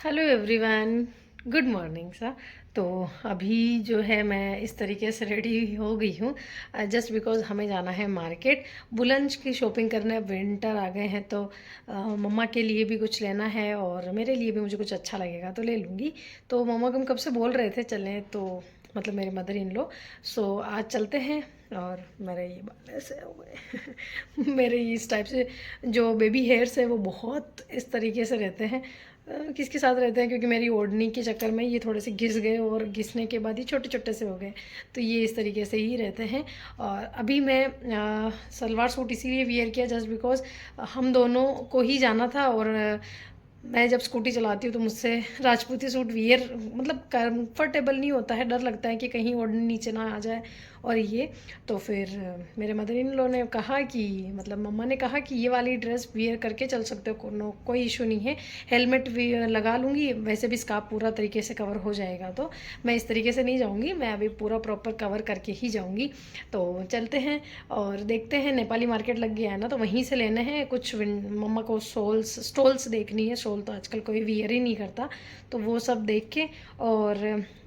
Hello everyone, good morning sir. तो अभी जो है मैं इस तरीके से रेडी हो गई हूँ जस्ट बिकॉज हमें जाना है मार्केट बुलंज की शॉपिंग करने। विंटर आ गए हैं तो मम्मा के लिए भी कुछ लेना है और मेरे लिए भी मुझे कुछ अच्छा लगेगा तो ले लूँगी। तो मम्मा को हम कब से बोल रहे थे चलें, तो मतलब मेरे मदर इन लो। सो आज चलते हैं। और मेरे ये बाल ऐसे हो गए मेरे इस टाइप से जो बेबी हेयर्स है वो बहुत इस तरीके से रहते हैं। किसके साथ रहते हैं, क्योंकि मेरी ओढ़नी के चक्कर में ये थोड़े से घिस गए और घिसने के बाद ये छोटे छोटे से हो गए। तो ये इस तरीके से ही रहते हैं। और अभी मैं सलवार सूट इसीलिए वियर किया जस्ट बिकॉज हम दोनों को ही जाना था। और मैं जब स्कूटी चलाती हूँ तो मुझसे राजपूती सूट वियर मतलब कंफर्टेबल नहीं होता है, डर लगता है कि कहीं ओढ़नी नीचे ना आ जाए। और ये तो फिर मेरे मदर इन लॉ ने कहा कि मतलब मम्मा ने कहा कि ये वाली ड्रेस वियर करके चल सकते हो, कोई इशू नहीं है। हेलमेट भी लगा लूँगी, वैसे भी स्कार्फ पूरा तरीके से कवर हो जाएगा। तो मैं इस तरीके से नहीं जाऊँगी, मैं अभी पूरा प्रॉपर कवर करके ही जाऊँगी। तो चलते हैं और देखते हैं। नेपाली मार्केट लग गया है ना, तो वहीं से लेने हैं कुछ। मम्मा को स्टॉल्स देखनी है। स्टॉल तो आजकल कोई वियर ही नहीं करता, तो वो सब देख के और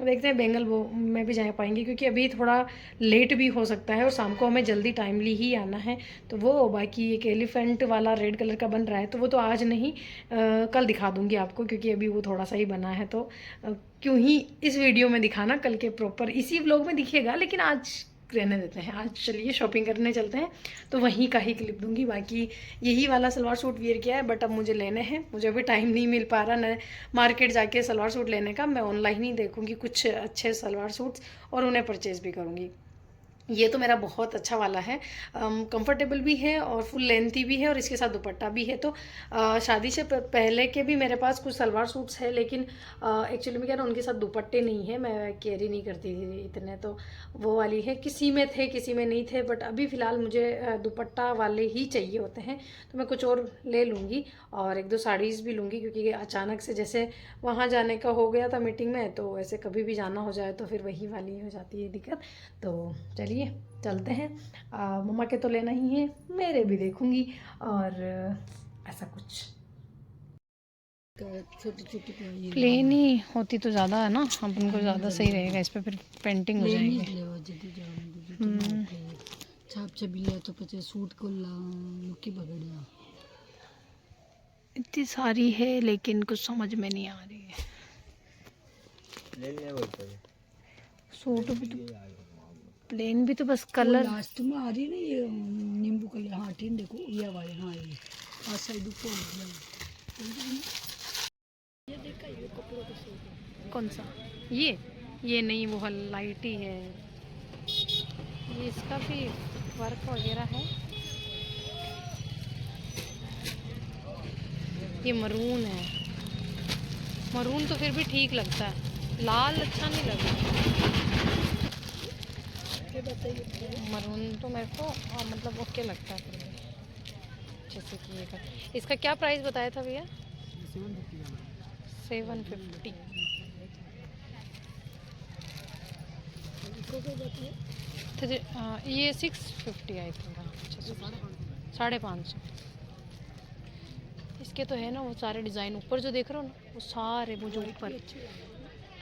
देखते हैं बेंगल वो में भी जा पाएंगे, क्योंकि अभी थोड़ा लेट भी हो सकता है और शाम को हमें जल्दी टाइमली ही आना है। तो वो बाकी एक एलिफेंट वाला रेड कलर का बन रहा है, तो वो तो आज नहीं कल दिखा दूंगी आपको, क्योंकि अभी वो थोड़ा सा ही बना है। तो क्यों ही इस वीडियो में दिखाना, कल के प्रॉपर इसी व्लॉग में दिखेगा, लेकिन आज रहने देते हैं। आज चलिए शॉपिंग करने चलते हैं, तो वहीं का ही क्लिप दूंगी। बाकी यही वाला सलवार सूट वियर किया है, बट अब मुझे लेने हैं। मुझे अभी टाइम नहीं मिल पा रहा न मार्केट जाके सलवार सूट लेने का। मैं ऑनलाइन ही देखूंगी कुछ अच्छे सलवार सूट्स और उन्हें परचेज़ भी करूँगी। ये तो मेरा बहुत अच्छा वाला है, कंफर्टेबल भी है और फुल लेंथी भी है और इसके साथ दुपट्टा भी है। तो शादी से पहले के भी मेरे पास कुछ सलवार सूट्स हैं, लेकिन एक्चुअली में क्या ना उनके साथ दुपट्टे नहीं है, मैं कैरी नहीं करती थी इतने। तो वो वाली है, किसी में थे किसी में नहीं थे, बट अभी फ़िलहाल मुझे दुपट्टा वाले ही चाहिए होते हैं। तो मैं कुछ और ले लूँगी और एक दो साड़ीज़ भी लूँगी, क्योंकि अचानक से जैसे वहाँ जाने का हो गया था मीटिंग में, तो ऐसे कभी भी जाना हो जाए तो फिर वही वाली हो जाती है दिक्कत। तो चलिए चलते हैं। मम्मा के तो लेना ही है, मेरे भी देखूंगी और ऐसा कुछ छोटी छोटी प्लेन ही होती तो ज़्यादा है ना, अपन को ज़्यादा सही रहेगा। इस पे फिर पेंटिंग हो जाएगी। छाप छबिल्या तो पचे सूट को मुक्की बगड़िया इतनी सारी है लेकिन कुछ समझ में नहीं आ रही है। सूट भी तो प्लेन भी तो बस कलर लास्ट में आ रही ना ये नींबू कलर। हाँ ठीक, देखो ये वाले। हाँ ये आज साइड को ये देखा, ये कपड़ों का सूट है। कौन सा? ये नहीं, वो लाइट ही है। ये इसका भी वर्क वगैरह है। ये मरून है। मरून तो फिर भी ठीक लगता है, लाल अच्छा नहीं लगता। मरून तो मेरे को मतलब ओके लगता है फिर भी। जैसे कि ये इसका क्या प्राइस बताया था भैया? 750। तो ये 650 आई थिंक। हाँ 550। इसके तो है ना वो सारे डिज़ाइन ऊपर जो देख रहे हो ना, वो सारे वो जो ऊपर,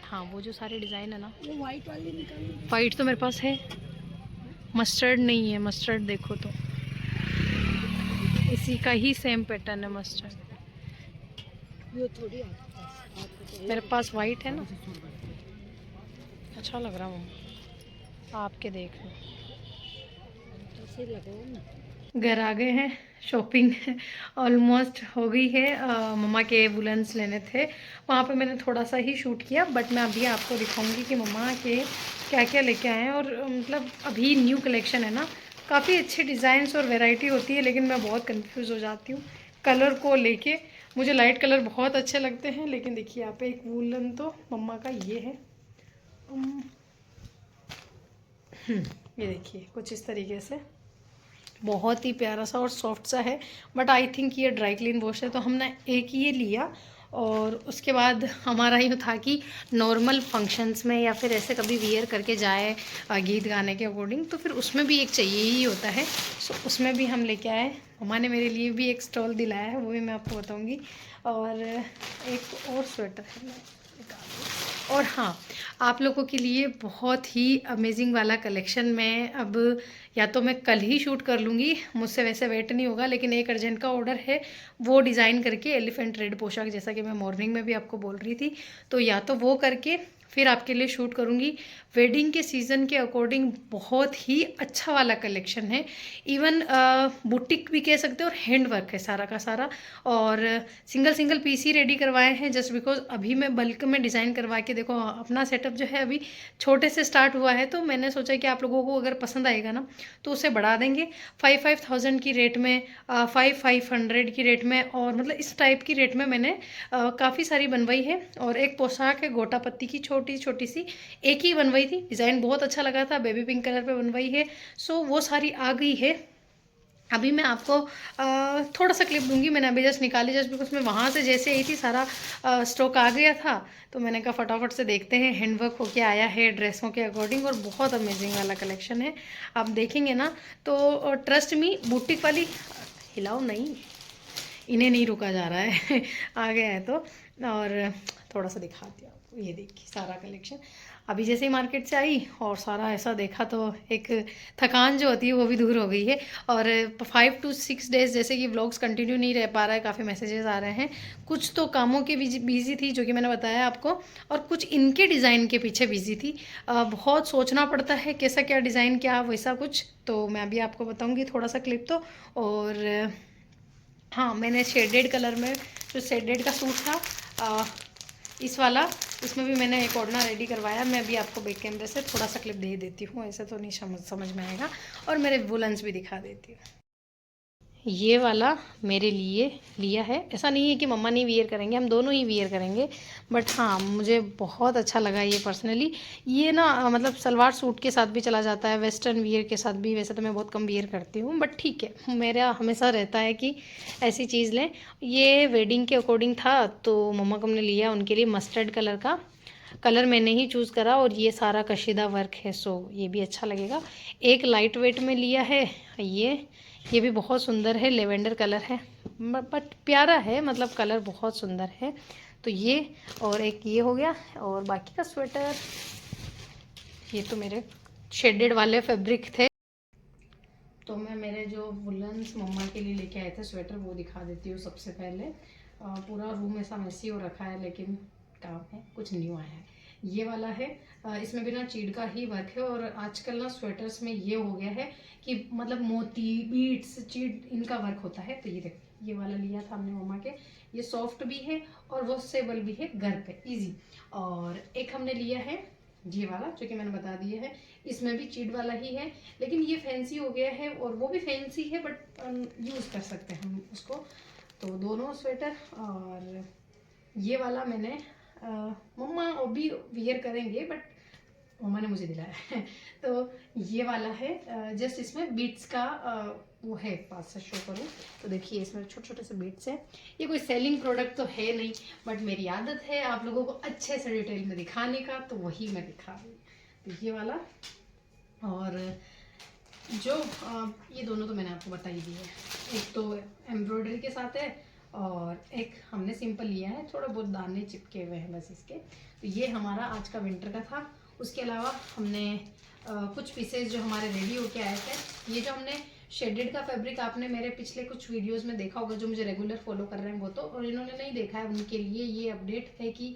हाँ वो जो सारे डिज़ाइन है ना। वो वाइट वाली निकाली। वाइट तो मेरे पास है, मस्टर्ड नहीं है। मस्टर्ड देखो तो इसी का ही सेम पैटर्न है मस्टर्ड। ये थोड़ी मेरे पास वाइट है ना, अच्छा लग रहा वो। आपके देख लो। ऐसे लगाओ ना। घर आ गए हैं, शॉपिंग ऑलमोस्ट हो गई है। मम्मा के वुलन्स लेने थे, वहाँ पे मैंने थोड़ा सा ही शूट किया, बट मैं अभी आपको दिखाऊंगी कि मम्मा के क्या क्या लेके आए हैं। और मतलब अभी न्यू कलेक्शन है ना, काफ़ी अच्छे डिज़ाइंस और वैरायटी होती है, लेकिन मैं बहुत कंफ्यूज हो जाती हूँ कलर को लेके। मुझे लाइट कलर बहुत अच्छे लगते हैं, लेकिन देखिए यहाँ पे एक वुलन तो मम्मा का ये है। ये देखिए कुछ इस तरीके से, बहुत ही प्यारा सा और सॉफ्ट सा है। बट आई थिंक ये ड्राई क्लीन वॉश है, तो हमने एक ये लिया। और उसके बाद हमारा यूँ था कि नॉर्मल फंक्शंस में या फिर ऐसे कभी वियर करके जाए गीत गाने के अकॉर्डिंग, तो फिर उसमें भी एक चाहिए ही होता है। सो उसमें भी हम लेके आए। मम्मा ने मेरे लिए भी एक स्टॉल दिलाया है, वो भी मैं आपको बताऊंगी। और एक और स्वेटर है, मैं निकाल दूँ। और हाँ, आप लोगों के लिए बहुत ही अमेजिंग वाला कलेक्शन मैं अब या तो मैं कल ही शूट कर लूँगी, मुझसे वैसे वेट नहीं होगा, लेकिन एक अर्जेंट का ऑर्डर है वो डिज़ाइन करके एलिफेंट रेड पोशाक, जैसा कि मैं मॉर्निंग में भी आपको बोल रही थी, तो या तो वो करके फिर आपके लिए शूट करूँगी। वेडिंग के सीज़न के अकॉर्डिंग बहुत ही अच्छा वाला कलेक्शन है, इवन बुटीक भी कह सकते हो, और हैंड वर्क है सारा का सारा, और सिंगल सिंगल पीस ही रेडी करवाए हैं जस्ट बिकॉज अभी मैं बल्क में डिज़ाइन करवा के, देखो अपना सेटअप जो है अभी छोटे से स्टार्ट हुआ है, तो मैंने सोचा कि आप लोगों को अगर पसंद आएगा ना तो उसे बढ़ा देंगे। 5,000 की रेट में, 5,500 की रेट में, और मतलब इस टाइप की रेट में मैंने काफ़ी सारी बनवाई है। और एक पोशाक है गोटा पत्ती की, छोटी छोटी सी, एक ही बनवाई थी, डिज़ाइन बहुत अच्छा लगा था, बेबी पिंक कलर पे बनवाई है। सो वो सारी आ गई है। अभी मैं आपको थोड़ा सा क्लिप दूंगी, मैंने अभी जस्ट निकाली, जस्ट बिकॉज मैं वहाँ से जैसे आई थी सारा स्टॉक आ गया था, तो मैंने कहा फटाफट से देखते हैं। हैंडवर्क होके आया है ड्रेसों के अकॉर्डिंग, और बहुत अमेजिंग वाला कलेक्शन है, आप देखेंगे ना तो ट्रस्ट मी। बुटीक वाली, हिलाओ नहीं, इन्हें नहीं रुका जा रहा है आ गया है तो। और थोड़ा सा दिखाती हूँ आपको, ये देखिए सारा कलेक्शन अभी जैसे ही मार्केट से आई और सारा ऐसा देखा तो एक थकान जो होती है वो भी दूर हो गई है। और 5 to 6 डेज़ जैसे कि व्लॉग्स कंटिन्यू नहीं रह पा रहा है, काफ़ी मैसेजेस आ रहे हैं, कुछ तो कामों के बिजी थी जो कि मैंने बताया आपको, और कुछ इनके डिज़ाइन के पीछे बिजी थी। बहुत सोचना पड़ता है कैसा क्या डिज़ाइन, क्या वैसा कुछ, तो मैं अभी आपको बताऊँगी थोड़ा सा क्लिप तो। और हाँ, मैंने शेडेड कलर में, जो शेडेड का सूट था इस वाला, इसमें भी मैंने एक ओढ़ना रेडी करवाया। मैं अभी आपको बैक कैमरे से थोड़ा सा क्लिप दे देती हूँ, ऐसे तो नहीं समझ में आएगा, और मेरे वुलन्स भी दिखा देती हूँ। ये वाला मेरे लिए लिया है, ऐसा नहीं है कि मम्मा नहीं वियर करेंगे, हम दोनों ही वियर करेंगे, बट हाँ मुझे बहुत अच्छा लगा ये पर्सनली। ये ना मतलब सलवार सूट के साथ भी चला जाता है, वेस्टर्न वियर के साथ भी, वैसे तो मैं बहुत कम वियर करती हूँ, बट ठीक है, मेरा हमेशा रहता है कि ऐसी चीज़ लें। ये वेडिंग के अकॉर्डिंग था, तो मम्मा को हमने लिया उनके लिए मस्टर्ड कलर का, कलर मैंने ही चूज़ करा, और ये सारा कशीदा वर्क है, सो ये भी अच्छा लगेगा। एक लाइट वेट में लिया है ये भी बहुत सुंदर है, लेवेंडर कलर है, बट प्यारा है, मतलब कलर बहुत सुंदर है, तो ये। और एक ये हो गया, और बाकी का स्वेटर, ये तो मेरे शेडेड वाले फैब्रिक थे। तो मैं मेरे जो वुलन्स मम्मा के लिए लेके आए थे स्वेटर, वो दिखा देती हूँ सबसे पहले। पूरा रूम ऐसा मेसी हो रखा है, लेकिन काम है, कुछ न्यू आया है। ये वाला है, इसमें भी ना चीड़ का ही वर्क है, और आजकल ना स्वेटर्स में ये हो गया है कि मतलब मोती बीट्स चीड़ इनका वर्क होता है। तो ये देखो, ये वाला लिया था हमने मम्मा के, ये सॉफ्ट भी है और वॉशेबल भी है, घर पे इजी। और एक हमने लिया है ये वाला, जो कि मैंने बता दिया है, इसमें भी चीड़ वाला ही है, लेकिन ये फैंसी हो गया है, और वो भी फैंसी है, बट यूज़ कर सकते हैं हम उसको। तो दोनों स्वेटर, और ये वाला मैंने मम्मा भी वियर करेंगे, बट मम्मा ने मुझे दिलाया है तो ये वाला है, जस्ट इसमें बीट्स का वो है, पास से शो करूँ तो देखिए, इसमें छोटे छोटे से बीट्स हैं। ये कोई सेलिंग प्रोडक्ट तो है नहीं, बट मेरी आदत है आप लोगों को अच्छे से डिटेल में दिखाने का, तो वही मैं दिखा रही हूँ। तो ये वाला, और जो ये दोनों तो मैंने आपको बता ही दी है, एक तो एम्ब्रॉयडरी के साथ है, और एक हमने सिंपल लिया है, थोड़ा बहुत दाने चिपके हुए हैं बस इसके। तो ये हमारा आज का विंटर का था। उसके अलावा हमने कुछ पीसेज जो हमारे रेडी होके आए थे, ये जो हमने शेडेड का फैब्रिक आपने मेरे पिछले कुछ वीडियोस में देखा होगा, जो मुझे रेगुलर फॉलो कर रहे हैं वो तो, और इन्होंने नहीं देखा है उनके लिए ये अपडेट है कि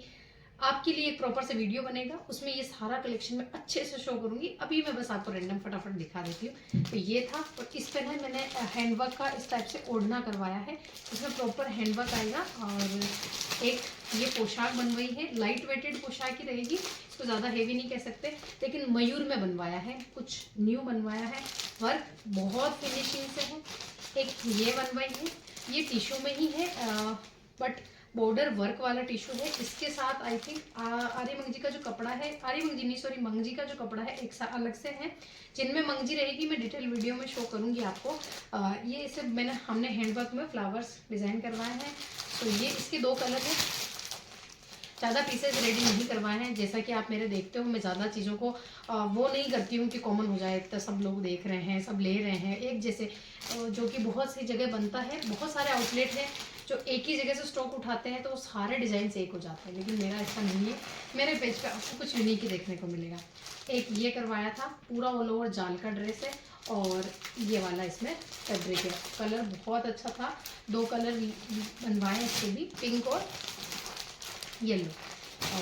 आपके लिए एक प्रॉपर से वीडियो बनेगा, उसमें ये सारा कलेक्शन मैं अच्छे से शो करूंगी। अभी मैं बस आपको रैंडम फटाफट दिखा देती हूँ। तो ये था, और इस पर है मैंने हैंडवर्क का इस टाइप से ओढ़ना करवाया है, इसमें प्रॉपर हैंडवर्क आएगा। और एक ये पोशाक बनवाई है, लाइट वेटेड पोशाक ही रहेगी, इसको ज़्यादा हेवी नहीं कह सकते, लेकिन मयूर में बनवाया है, कुछ न्यू बनवाया है, वर्क बहुत फिनिशिंग से है। एक ये बनवाई है, ये टिश्यू में ही है, बट बॉर्डर वर्क वाला टिश्यू है। इसके साथ आई थिंक आर्य मंगजी का जो कपड़ा है, आर्य मंगजी नहीं सॉरी, मंगजी का जो कपड़ा है एक अलग से है, जिनमें मंगजी रहेगी मैं डिटेल वीडियो में शो करूंगी आपको। ये इसे हमने हैंडवर्क में फ्लावर्स डिजाइन करवाए हैं। तो ये इसके 2 कलर हैं, ज़्यादा पीसेज रेडी नहीं करवाए हैं। जैसा कि आप मेरे देखते हो, मैं ज़्यादा चीज़ों को वो नहीं करती हूँ कि कॉमन हो जाए, तो सब लोग देख रहे हैं, सब ले रहे हैं एक जैसे, जो कि बहुत सी जगह बनता है, बहुत सारे आउटलेट हैं जो एक ही जगह से स्टॉक उठाते हैं तो वो सारे डिज़ाइन एक हो जाते हैं, लेकिन मेरा ऐसा नहीं है। मेरे पेज पे आपको कुछ यूनिक ही देखने को मिलेगा। एक ये करवाया था, पूरा ऑल ओवर जाल का ड्रेस है, और ये वाला इसमें फैब्रिक है। कलर बहुत अच्छा था, 2 कलर बनवाए इसके भी, पिंक और येलो।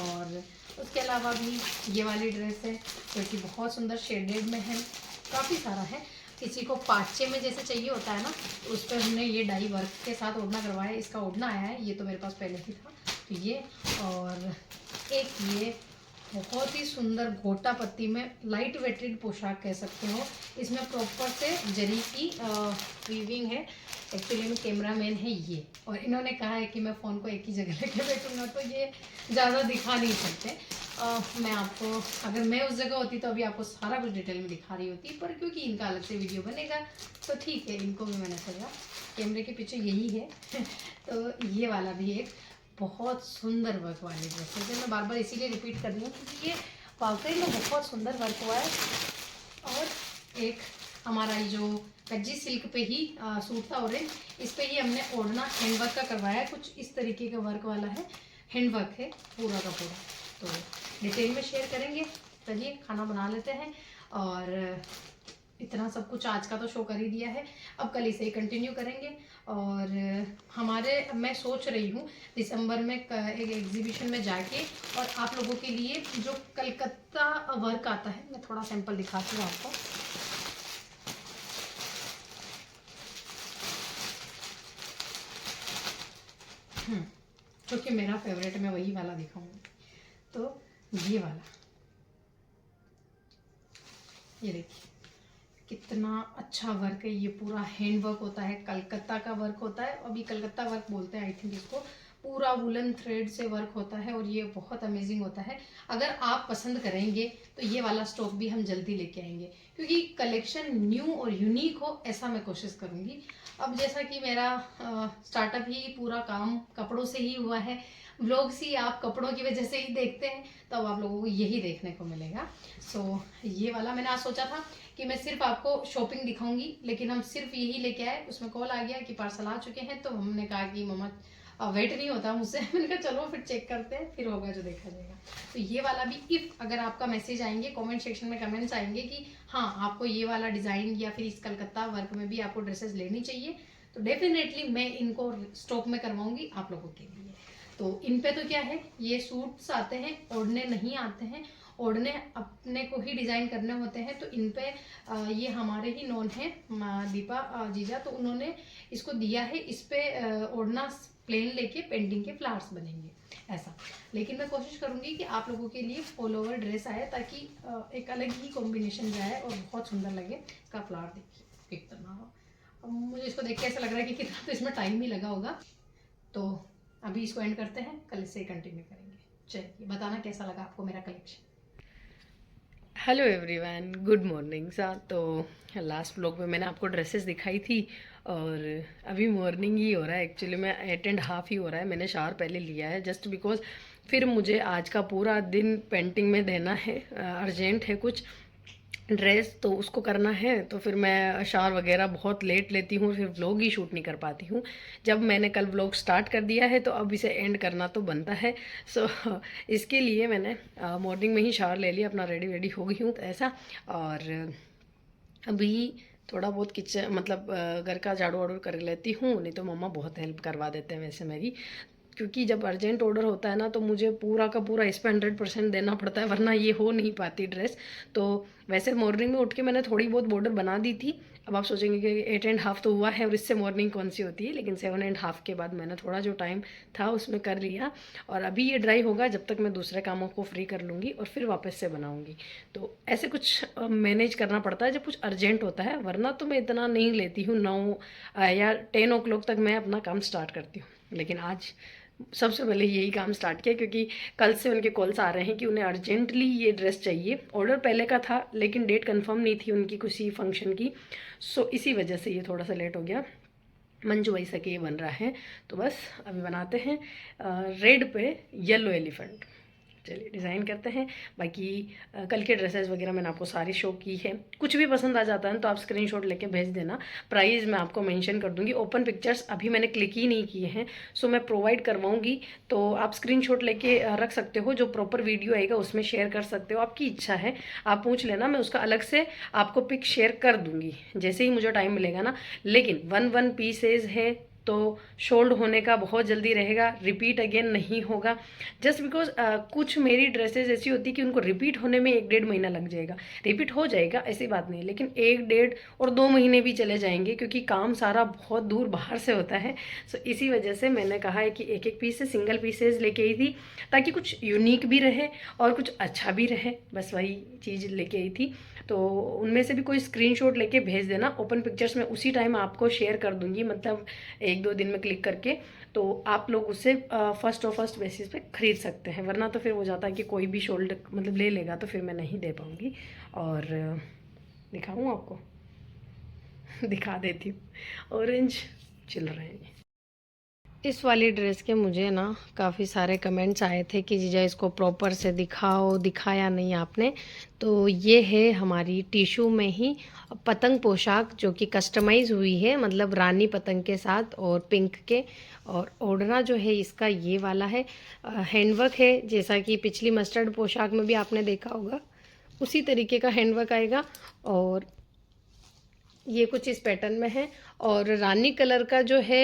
और उसके अलावा भी ये वाली ड्रेस है जो कि बहुत सुंदर शेडेड में है, काफ़ी सारा है। किसी को पाँचे में जैसे चाहिए होता है ना, तो उस पर हमने ये डाई वर्क के साथ ओढ़ना करवाया है। इसका ओढ़ना आया है, ये तो मेरे पास पहले ही था, तो ये। और एक ये बहुत ही सुंदर गोटा पत्ती में लाइट वेटेड पोशाक कह सकते हो। इसमें प्रॉपर से जरी की वीविंग है। एक्चुअली में कैमरामैन है ये, और इन्होंने कहा है कि मैं फ़ोन को एक ही जगह लेके बैठूंगा, तो ये ज़्यादा दिखा नहीं सकते। मैं आपको, अगर मैं उस जगह होती तो अभी आपको सारा कुछ डिटेल में दिखा रही होती, पर क्योंकि इनका अलग से वीडियो बनेगा तो ठीक है, इनको भी मैंने सोचा कैमरे के पीछे यही है। तो ये वाला भी एक बहुत सुंदर वर्क वाली ड्रेस है। मैं बार बार इसीलिए रिपीट कर रही हूँ क्योंकि ये वाकई में बहुत सुंदर वर्क हुआ है। और एक हमारा ये जो कज्जी सिल्क पे ही सूट था ऑरेंज, इस पे ही हमने ओढ़ना हैंड वर्क का करवाया है। कुछ इस तरीके का वर्क वाला है, हैंड वर्क है पूरा का पूरा। तो डिटेल में शेयर करेंगे। चलिए खाना बना लेते हैं, और इतना सब कुछ आज का तो शो कर ही दिया है, अब कल इसे कंटिन्यू करेंगे। और मैं सोच रही हूँ दिसंबर में एक एग्जीबिशन में जाके, और आप लोगों के लिए जो कलकत्ता वर्क आता है, मैं थोड़ा सैंपल दिखाती हूँ आपको। क्योंकि मेरा फेवरेट, मैं वही वाला दिखाऊंगी। तो ये वाला, ये देखिए कितना अच्छा वर्क है। ये पूरा हैंड वर्क होता है, कलकत्ता का वर्क होता है, अभी कलकत्ता वर्क बोलते हैं आई थिंक इसको। पूरा वुलन थ्रेड से वर्क होता है, और ये बहुत अमेजिंग होता है। अगर आप पसंद करेंगे तो ये वाला स्टॉक भी हम जल्दी लेके आएंगे, क्योंकि कलेक्शन न्यू और यूनिक हो, ऐसा मैं कोशिश करूँगी। अब जैसा कि मेरा स्टार्टअप ही पूरा काम कपड़ों से ही हुआ है, व्लॉग्स ही आप कपड़ों की वजह से ही देखते हैं, तो अब आप लोगों को यही देखने को मिलेगा। सो ये वाला मैंने आज सोचा था कि मैं सिर्फ आपको शॉपिंग दिखाऊंगी, लेकिन हम सिर्फ यही लेके आए। उसमें कॉल आ गया कि पार्सल आ चुके हैं, तो हमने कहा कि मम्मा वेट नहीं होता मुझसे। मैंने कहा चलो फिर चेक करते हैं, फिर होगा जो देखा जाएगा। तो ये वाला भी, इफ अगर आपका मैसेज आएंगे, कमेंट सेक्शन में कमेंट्स आएंगे कि हाँ आपको ये वाला डिज़ाइन या फिर इस कलकत्ता वर्क में भी आपको ड्रेसेस लेनी चाहिए, तो डेफिनेटली मैं इनको स्टॉक में करवाऊंगी आप लोगों के लिए। तो इन पे तो क्या है, ये सूट्स आते हैं, ओढ़ने नहीं आते हैं। ओढ़ने अपने को ही डिज़ाइन करने होते हैं। तो इन पे ये हमारे ही नॉन है दीपा जीजा, तो उन्होंने इसको दिया है। इस पे ओढ़ना प्लेन लेके पेंटिंग के फ्लावर्स बनेंगे ऐसा। लेकिन मैं कोशिश करूंगी कि आप लोगों के लिए ऑल ओवर ड्रेस आए, ताकि एक अलग ही कॉम्बिनेशन जाए और बहुत सुंदर लगे। इसका फ्लावर देखिए कितना, अब मुझे इसको देख के ऐसा लग रहा है कि कितना तो इसमें टाइम भी लगा होगा। तो अभी इसको एंड करते हैं, कल से कंटिन्यू करेंगे। चलिए बताना कैसा लगा आपको मेरा collection. Hello everyone, good morning सा। तो लास्ट व्लॉग में मैंने आपको ड्रेसेस दिखाई थी, और अभी मॉर्निंग ही हो रहा है। एक्चुअली मैं 8:30 ही हो रहा है। मैंने शावर पहले लिया है जस्ट बिकॉज फिर मुझे आज का पूरा दिन पेंटिंग में देना है, अर्जेंट है कुछ ड्रेस, तो उसको करना है। तो फिर मैं शावर वगैरह बहुत लेट लेती हूँ, फिर व्लॉग ही शूट नहीं कर पाती हूँ। जब मैंने कल व्लॉग स्टार्ट कर दिया है तो अब इसे एंड करना तो बनता है। सो इसके लिए मैंने मॉर्निंग में ही शावर ले लिया, अपना रेडी वेडी हो गई हूँ तो ऐसा। और अभी थोड़ा बहुत किचन मतलब घर का झाड़ू वाड़ू कर लेती हूँ, नहीं तो मम्मा बहुत हेल्प करवा देते हैं वैसे मेरी, क्योंकि जब अर्जेंट ऑर्डर होता है ना तो मुझे पूरा का पूरा इस पर 100% देना पड़ता है, वरना ये हो नहीं पाती ड्रेस। तो वैसे मॉर्निंग में उठ के मैंने थोड़ी बहुत बॉर्डर बना दी थी। अब आप सोचेंगे कि 8:30 तो हुआ है और इससे मॉर्निंग कौन सी होती है, लेकिन 7:30 के बाद मैंने थोड़ा जो टाइम था उसमें कर लिया। और अभी ये ड्राई होगा, जब तक मैं दूसरे कामों को फ्री कर लूँगी और फिर वापस से बनाऊँगी। तो ऐसे कुछ मैनेज करना पड़ता है जब कुछ अर्जेंट होता है, वरना तो मैं इतना नहीं लेती हूँ। 9 या 10 o'clock तक मैं अपना काम स्टार्ट करती हूँ, लेकिन आज सबसे पहले यही काम स्टार्ट किया, क्योंकि कल से उनके कॉल्स आ रहे हैं कि उन्हें अर्जेंटली ये ड्रेस चाहिए। ऑर्डर पहले का था लेकिन डेट कंफर्म नहीं थी उनकी किसी फंक्शन की, सो इसी वजह से ये थोड़ा सा लेट हो गया। मंजू वही सके ये बन रहा है, तो बस अभी बनाते हैं रेड पे येलो एलिफेंट। चलिए डिज़ाइन करते हैं। बाकी कल के ड्रेसेस वगैरह मैंने आपको सारी शो की है। कुछ भी पसंद आ जाता है तो आप स्क्रीनशॉट लेके भेज देना। प्राइस मैं आपको मेंशन कर दूंगी। ओपन पिक्चर्स अभी मैंने क्लिक ही नहीं किए हैं, सो मैं प्रोवाइड करवाऊंगी, तो आप स्क्रीनशॉट लेके रख सकते हो। जो प्रॉपर वीडियो आएगा उसमें शेयर कर सकते हो, आपकी इच्छा है, आप पूछ लेना, मैं उसका अलग से आपको पिक शेयर कर दूंगी जैसे ही मुझे टाइम मिलेगा ना। लेकिन वन पीसेज है तो शोल्ड होने का बहुत जल्दी रहेगा, रिपीट अगेन नहीं होगा। जस्ट बिकॉज कुछ मेरी ड्रेसेस ऐसी होती कि उनको रिपीट होने में 1-1.5 महीना लग जाएगा। रिपीट हो जाएगा ऐसी बात नहीं, लेकिन 1-1.5 और 2 महीने भी चले जाएंगे क्योंकि काम सारा बहुत दूर बाहर से होता है। सो इसी वजह से मैंने कहा है कि एक एक पीस से सिंगल पीसेज लेके आई थी ताकि कुछ यूनिक भी रहे और कुछ अच्छा भी रहे, बस वही चीज़ लेके आई थी। तो उनमें से भी कोई स्क्रीनशॉट लेके भेज देना। ओपन पिक्चर्स में उसी टाइम आपको शेयर कर दूंगी, मतलब 1-2 दिन में क्लिक करके, तो आप लोग उससे फर्स्ट बेसिस पे खरीद सकते हैं। वरना तो फिर हो जाता है कि कोई भी शोल्ड मतलब ले लेगा तो फिर मैं नहीं दे पाऊँगी। और दिखाऊँ आपको दिखा देती हूँ। ऑरेंज चल रहे हैं। इस वाली ड्रेस के मुझे ना काफ़ी सारे कमेंट्स आए थे कि जीजा इसको प्रॉपर से दिखाओ, दिखाया नहीं आपने। तो ये है हमारी टिशू में ही पतंग पोशाक जो कि कस्टमाइज़ हुई है, मतलब रानी पतंग के साथ और पिंक के। और ओढ़ना जो है इसका ये वाला है, हैंडवर्क है, जैसा कि पिछली मस्टर्ड पोशाक में भी आपने देखा होगा उसी तरीके का हैंडवर्क आएगा। और ये कुछ इस पैटर्न में है। और रानी कलर का जो है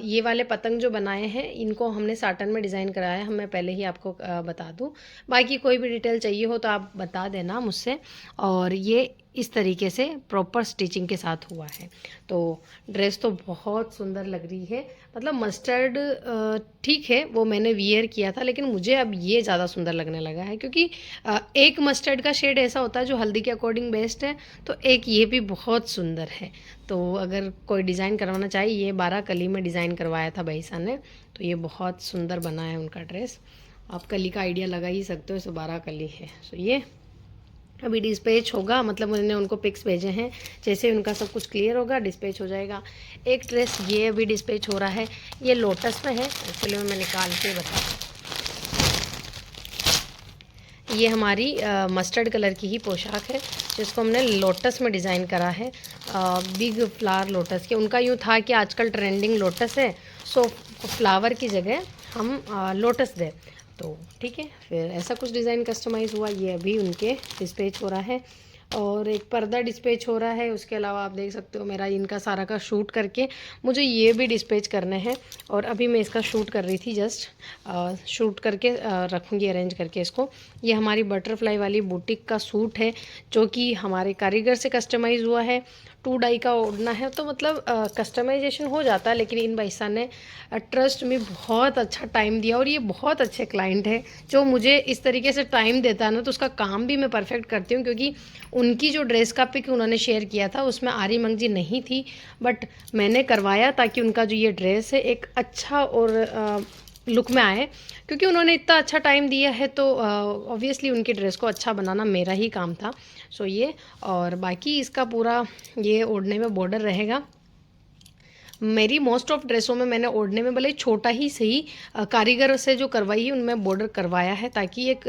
ये वाले पतंग जो बनाए हैं इनको हमने साटन में डिज़ाइन कराया है। मैं पहले ही आपको बता दूं, बाकी कोई भी डिटेल चाहिए हो तो आप बता देना मुझसे। और ये इस तरीके से प्रॉपर स्टिचिंग के साथ हुआ है। तो ड्रेस तो बहुत सुंदर लग रही है, मतलब मस्टर्ड ठीक है वो मैंने वियर किया था, लेकिन मुझे अब ये ज़्यादा सुंदर लगने लगा है क्योंकि एक मस्टर्ड का शेड ऐसा होता है जो हल्दी के अकॉर्डिंग बेस्ट है, तो एक ये भी बहुत सुंदर है। तो अगर कोई डिज़ाइन करवाना चाहे, ये 12 कली में डिज़ाइन करवाया था भाईसा ने, तो ये बहुत सुंदर बना है उनका ड्रेस। आप कली का आइडिया लगा ही सकते हो, 112 कली है। सो ये अभी डिस्पैच होगा, मतलब मैंने उनको पिक्स भेजे हैं, जैसे उनका सब कुछ क्लियर होगा डिस्पैच हो जाएगा। एक ड्रेस ये अभी डिस्पैच हो रहा है, ये लोटस में है, एक्चुअली मैं निकाल के बता। ये हमारी मस्टर्ड कलर की ही पोशाक है जिसको हमने लोटस में डिज़ाइन करा है, बिग फ्लावर लोटस के। उनका यूँ था कि आजकल ट्रेंडिंग लोटस है, सो फ्लावर की जगह हम लोटस दें, तो ठीक है, फिर ऐसा कुछ डिज़ाइन कस्टमाइज़ हुआ। ये अभी उनके डिस्पैच हो रहा है। और एक पर्दा डिस्पैच हो रहा है। उसके अलावा आप देख सकते हो मेरा इनका सारा का शूट करके मुझे ये भी डिस्पैच करने हैं, और अभी मैं इसका शूट कर रही थी, जस्ट शूट करके रखूँगी अरेंज करके इसको। ये हमारी बटरफ्लाई वाली बुटीक का सूट है जो कि हमारे कारीगर से कस्टमाइज़ हुआ है। 2 डाई का ओढ़ना है, तो मतलब कस्टमाइजेशन हो जाता है, लेकिन इन भाईसा ने ट्रस्ट में बहुत अच्छा टाइम दिया। और ये बहुत अच्छे क्लाइंट है, जो मुझे इस तरीके से टाइम देता है ना, तो उसका काम भी मैं परफेक्ट करती हूँ। क्योंकि उनकी जो ड्रेस का पिक उन्होंने शेयर किया था उसमें आरी मंगजी नहीं थी, बट मैंने करवाया ताकि उनका जो ये ड्रेस है एक अच्छा और लुक में आए। क्योंकि उन्होंने इतना अच्छा टाइम दिया है, तो ऑब्वियसली उनकी ड्रेस को अच्छा बनाना मेरा ही काम था। सो ये, और बाकी इसका पूरा ये ओढ़ने में बॉर्डर रहेगा। मेरी मोस्ट ऑफ ड्रेसों में मैंने ओढ़ने में भले छोटा ही सही कारीगर से जो करवाई है उनमें बॉर्डर करवाया है, ताकि एक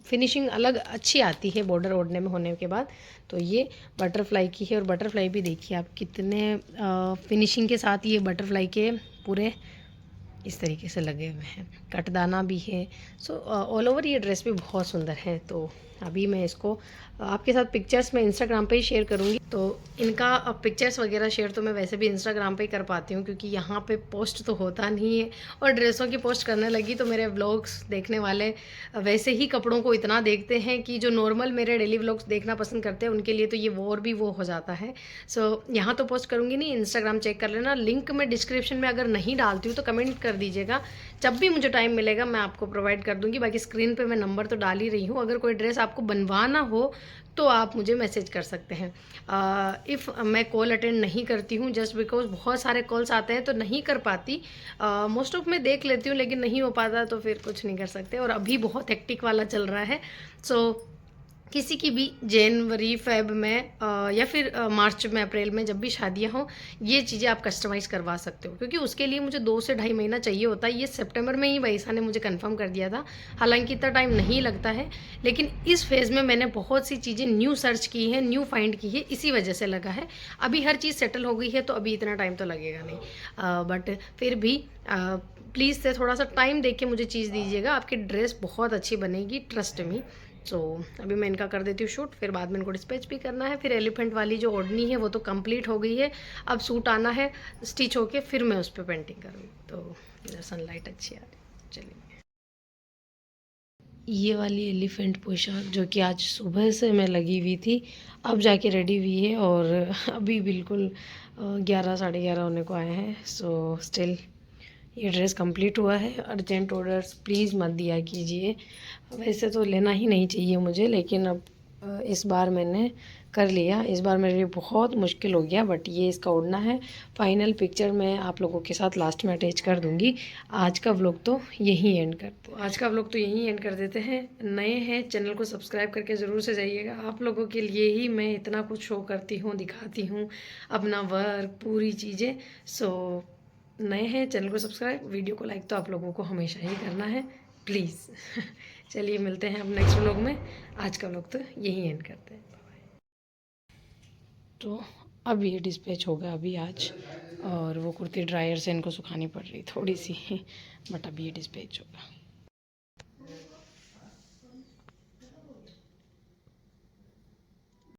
फिनिशिंग अलग अच्छी आती है बॉर्डर ओढ़ने में होने के बाद। तो ये बटरफ्लाई की है, और बटरफ्लाई भी देखिए आप कितने फिनिशिंग के साथ ये बटरफ्लाई के पूरे इस तरीके से लगे हुए हैं, कटदाना भी है। सो ऑल ओवर ये ड्रेस भी बहुत सुंदर है। तो अभी मैं इसको आपके साथ पिक्चर्स मैं इंस्टाग्राम पे ही शेयर करूँगी। तो इनका पिक्चर्स वगैरह शेयर तो मैं वैसे भी इंस्टाग्राम पे ही कर पाती हूँ, क्योंकि यहाँ पे पोस्ट तो होता नहीं है। और ड्रेसों की पोस्ट करने लगी तो मेरे व्लॉग्स देखने वाले वैसे ही कपड़ों को इतना देखते हैं कि जो नॉर्मल मेरे डेली व्लॉग्स देखना पसंद करते हैं उनके लिए तो ये और भी वो हो जाता है। सो यहाँ तो पोस्ट करूँगी नहीं, इंस्टाग्राम चेक कर लेना। लिंक मैं डिस्क्रिप्शन में अगर नहीं डालती हूँ तो कमेंट कर दीजिएगा, जब भी मुझे टाइम मिलेगा मैं आपको प्रोवाइड कर दूँगी। बाकी स्क्रीन पर मैं नंबर तो डाल ही रही हूँ, अगर कोई ड्रेस आपको बनवाना हो तो आप मुझे मैसेज कर सकते हैं। इफ़ मैं कॉल अटेंड नहीं करती हूँ, जस्ट बिकॉज बहुत सारे कॉल्स आते हैं तो नहीं कर पाती। मोस्ट ऑफ मैं देख लेती हूँ, लेकिन नहीं हो पाता तो फिर कुछ नहीं कर सकते। और अभी बहुत हेक्टिक वाला चल रहा है, सो किसी की भी जनवरी फेब में या फिर मार्च में अप्रैल में जब भी शादियां हों, ये चीज़ें आप कस्टमाइज़ करवा सकते हो, क्योंकि उसके लिए मुझे 2 से ढाई महीना चाहिए होता है। ये सितंबर में ही वैसा ने मुझे कंफर्म कर दिया था, हालांकि इतना टाइम नहीं लगता है, लेकिन इस फेज़ में मैंने बहुत सी चीज़ें न्यू सर्च की है, न्यू फाइंड की है, इसी वजह से लगा है। अभी हर चीज़ सेटल हो गई है तो अभी इतना टाइम तो लगेगा नहीं, बट फिर भी प्लीज़ से थोड़ा सा टाइम देख के मुझे चीज़ दीजिएगा। आपकी ड्रेस बहुत अच्छी बनेगी, ट्रस्ट मी। सो अभी मैं इनका कर देती हूँ शूट, फिर बाद में इनको डिस्पैच भी करना है। फिर एलिफेंट वाली जो ओढ़नी है वो तो कंप्लीट हो गई है, अब सूट आना है स्टिच होके, फिर मैं उस पर पेंटिंग करूँगी। तो इधर सनलाइट अच्छी आ रही है, चलिए। ये वाली एलिफेंट पोशाक जो कि आज सुबह से मैं लगी हुई थी, अब जाके रेडी हुई है, और अभी बिल्कुल 11 साढ़े 11 होने को आए हैं। सो स्टिल ये ड्रेस कंप्लीट हुआ है। अर्जेंट ऑर्डर्स प्लीज़ मत दिया कीजिए, वैसे तो लेना ही नहीं चाहिए मुझे, लेकिन अब इस बार मैंने कर लिया। इस बार मेरे लिए बहुत मुश्किल हो गया, बट ये इसका उड़ना है। फाइनल पिक्चर मैं आप लोगों के साथ लास्ट में अटैच कर दूंगी। आज का व्लॉग तो यहीं एंड करते आज का व्लॉग तो यहीं एंड कर देते हैं। नए हैं चैनल को सब्सक्राइब करके ज़रूर से जाइएगा। आप लोगों के लिए ही मैं इतना कुछ शो करती हूँ, दिखाती हूँ अपना वर्क, पूरी चीज़ें। सो नए हैं चैनल को सब्सक्राइब, वीडियो को लाइक तो आप लोगों को हमेशा ही करना है, प्लीज़। चलिए मिलते हैं अब नेक्स्ट व्लॉग में। आज का व्लॉग तो यहीं एंड करते हैं। तो अब ये डिस्पैच होगा अभी आज, और वो कुर्ती ड्रायर से इनको सुखानी पड़ रही थोड़ी सी, बट अब ये डिस्पैच होगा।